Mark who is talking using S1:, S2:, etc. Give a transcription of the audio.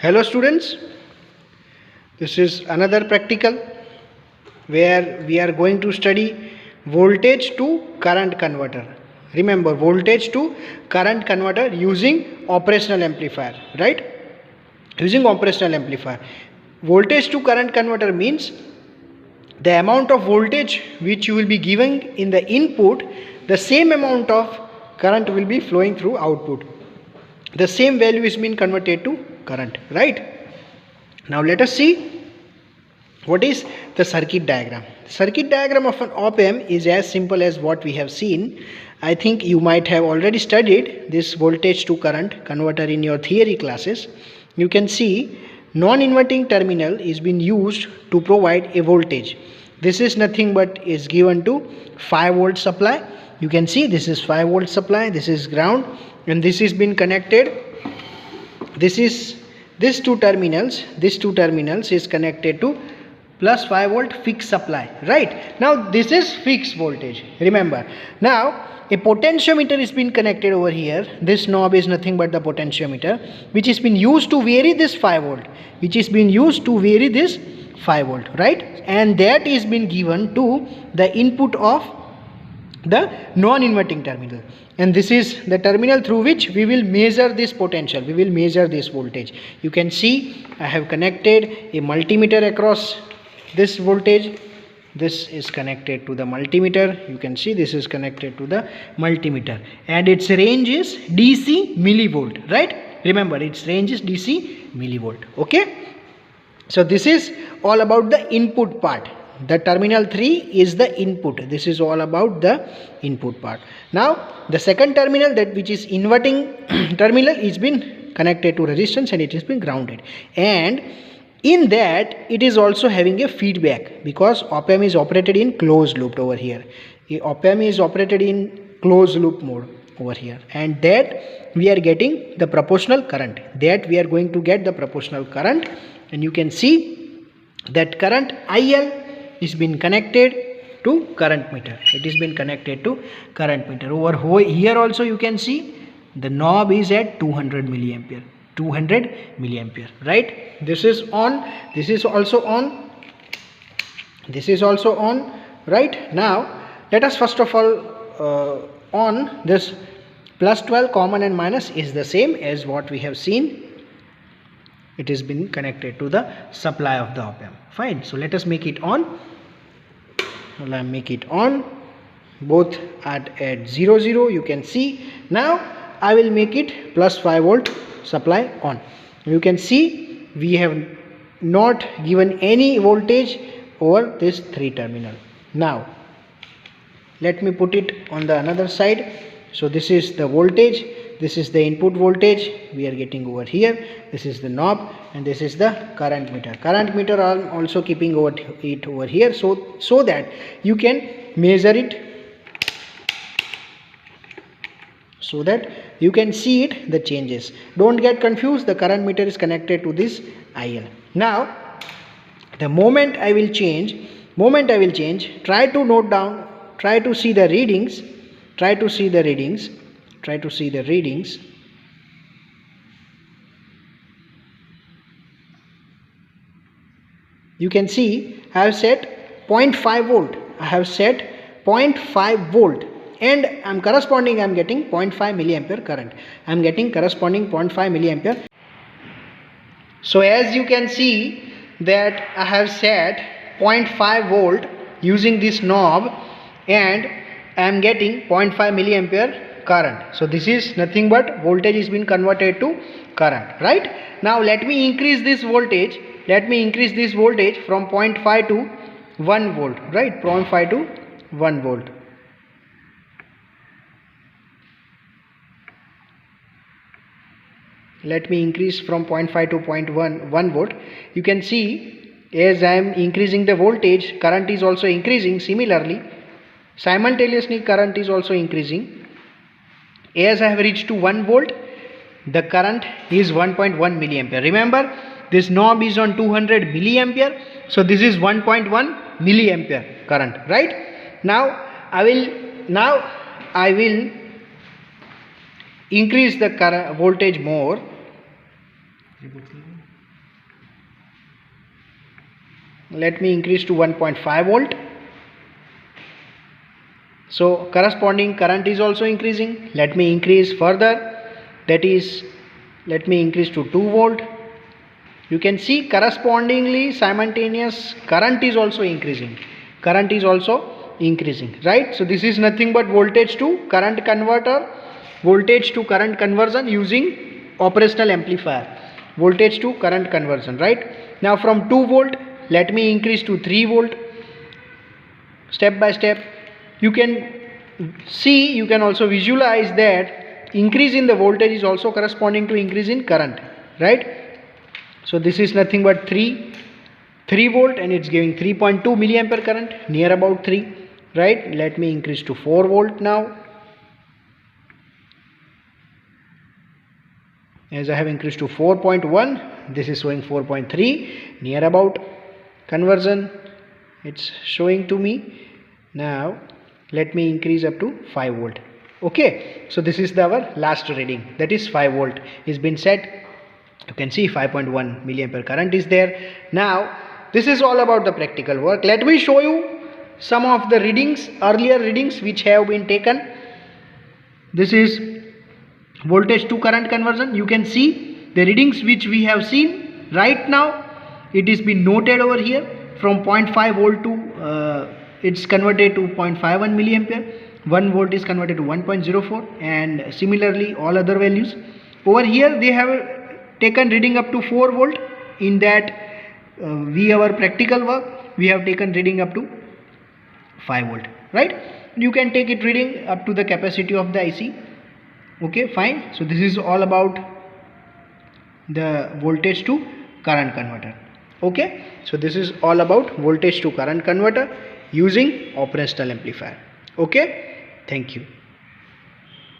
S1: Hello students, this is another practical where we are going to study voltage to current converter. Remember, voltage to current converter using operational amplifier, right? Using operational amplifier. Voltage to current converter means the amount of voltage which you will be giving in the input, the same amount of current will be flowing through output. The same value is being converted to current, right? Now let us see what is the circuit diagram. Circuit diagram of an op-amp is as simple as what we have seen. I think you might have already studied this voltage to current converter in your theory classes. You can see non-inverting terminal is being used to provide a voltage. This is nothing but is given to 5 volt supply. You can see this is 5 volt supply, this is ground, and this is been connected. These two terminals is connected to plus 5 volt fixed supply, right? Now this is fixed voltage, remember. Now a potentiometer is been connected over here. This knob is nothing but the potentiometer, which is been used to vary this 5 volt, right? And that is been given to the input of the non-inverting terminal, and this is the terminal through which we will measure this potential, we will measure this voltage. You can see I have connected a multimeter across this voltage. This is connected to the multimeter. You can see this is connected to the multimeter, and its range is DC millivolt, right? Remember, its range is DC millivolt. Okay, so this is all about the input part. The terminal 3 is the input. This is all about the input part. Now the second terminal, that which is inverting terminal, is been connected to resistance and it has been grounded, and in that it is also having a feedback, because op-amp is operated in closed loop over here. Op-amp is operated in closed loop mode over here, and that we are getting the proportional current, and you can see that current IL is been connected to current meter. It is been connected to current meter. Over here also you can see the knob is at 200 milliampere, right? This is on, this is also on, this is also on, right? Now let us first of all on this plus 12 common and minus is the same as what we have seen. It has been connected to the supply of the op-amp. Fine. So let us make it on. Well, I make it on. Both at 0 0. You can see. Now I will make it plus 5 volt supply on. You can see we have not given any voltage over this 3 terminal. Now let me put it on the another side. So this is the voltage, this is the input voltage we are getting over here, this is the knob, and this is the current meter. Current meter I am also keeping it over here, so that you can measure it, so that you can see it, the changes. Don't get confused, the current meter is connected to this IL. Now the moment I will change, try to note down, try to see the readings. You can see I have set 0.5 volt. I have set 0.5 volt, and I am getting 0.5 milliampere current. I am getting corresponding 0.5 milliampere. So as you can see that I have set 0.5 volt using this knob, and I am getting 0.5 milliampere current. So this is nothing but voltage is been converted to current, right? Now let me increase this voltage. From 0.5 to 1 volt, right? 0.5 to 1 volt. Let me increase from 0.5 to 0.1 volt. You can see as I am increasing the voltage, current is also increasing. Similarly, simultaneously current is also increasing. As I have reached to 1 volt, the current is 1.1 milliampere. Remember, this knob is on 200 milliampere, so this is 1.1 milliampere current, right? Now I will increase the current voltage more. let me increase to 1.5 volt. So corresponding current is also increasing. Let me increase further, that is, let me increase to 2 volt. You can see correspondingly simultaneous current is also increasing. Current is also increasing, right? So this is nothing but voltage to current converter, voltage to current conversion using operational amplifier. Voltage to current conversion, right? Now from 2 volt, let me increase to 3 volt. Step by step, you can see, you can also visualize that increase in the voltage is also corresponding to increase in current, right? So this is nothing but 3 volt, and it's giving 3.2 milliampere current, near about 3, right? Let me increase to 4 volt now. As I have increased to 4.1, this is showing 4.3, near about conversion it's showing to me. Now let me increase up to 5 volt. Okay, so this is our last reading, that is 5 volt is been set. You can see 5.1 milliampere current is there. Now this is all about the practical work. Let me show you some of the readings, earlier readings which have been taken. This is voltage to current conversion. You can see the readings which we have seen right now. It is been noted over here. From 0.5 volt to it's converted to 0.51 milliampere. 1 volt is converted to 1.04, and similarly all other values. Over here they have taken reading up to 4 volt. In that our practical work we have taken reading up to 5 volt, right? You can take it reading up to the capacity of the IC. Okay, fine. So this is all about the voltage to current converter. Okay, so this is all about voltage to current converter using operational amplifier. Okay, thank you.